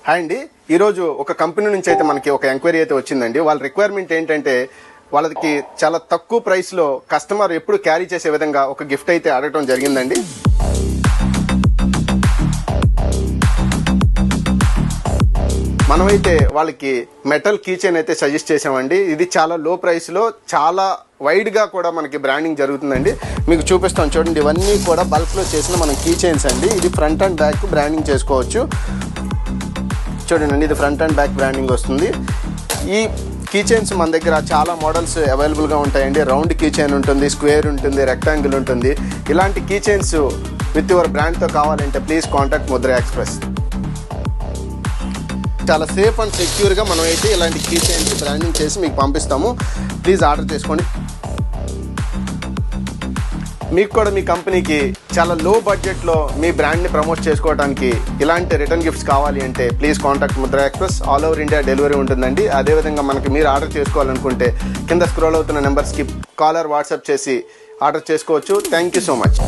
Hi అండి, ఈరోజు ఒక కంపెనీ నుంచి అయితే మనకి ఒక ఎంక్వైరీ అయితే వచ్చిందండి. వాళ్ళ రిక్వైర్మెంట్ ఏంటంటే వాళ్ళకి చాలా తక్కువ ప్రైస్లో కస్టమర్ ఎప్పుడు క్యారీ చేసే విధంగా ఒక గిఫ్ట్ అయితే అడగటం జరిగిందండి. మనమైతే వాళ్ళకి మెటల్ కీ చైన్ అయితే సజెస్ట్ చేసామండి. ఇది చాలా లో ప్రైస్లో చాలా వైడ్గా కూడా మనకి బ్రాండింగ్ జరుగుతుందండి. మీకు చూపిస్తాం చూడండి. ఇవన్నీ కూడా బల్క్లో చేసిన మన కీ చైన్స్ అండి. ఇది ఫ్రంట్ అండ్ బ్యాక్ బ్రాండింగ్ చేసుకోవచ్చు. చూడండి, ఇది ఫ్రంట్ అండ్ బ్యాక్ బ్రాండింగ్ వస్తుంది. ఈ కీ చైన్స్ మన దగ్గర చాలా మోడల్స్ అవైలబుల్గా ఉంటాయండి. రౌండ్ కీ చైన్ ఉంటుంది, స్క్వేర్ ఉంటుంది, రెక్టాంగిల్ ఉంటుంది. ఇలాంటి కీ చైన్స్ విత్ యువర్ బ్రాండ్తో కావాలంటే ప్లీజ్ కాంటాక్ట్ ముద్ర ఎక్స్ప్రెస్. చాలా సేఫ్ అండ్ సెక్యూర్గా మనం అయితే ఇలాంటి కీ చైన్స్ బ్రాండింగ్ చేసి మీకు పంపిస్తాము. ప్లీజ్ ఆర్డర్ చేసుకోండి. మీకు కూడా మీ కంపెనీకి చాలా లో బడ్జెట్లో మీ బ్రాండ్ని ప్రమోట్ చేసుకోవడానికి ఇలాంటి రిటర్న్ గిఫ్ట్స్ కావాలి అంటే please contact Mudra express. All over India delivery ఉంటుందండి. అదేవిధంగా మనకి మీరు ఆర్డర్ చేసుకోవాలనుకుంటే కింద స్క్రోల్ అవుతున్న నెంబర్స్కి కాలర్ వాట్సాప్ చేసి ఆర్డర్ చేసుకోవచ్చు. Thank you so much.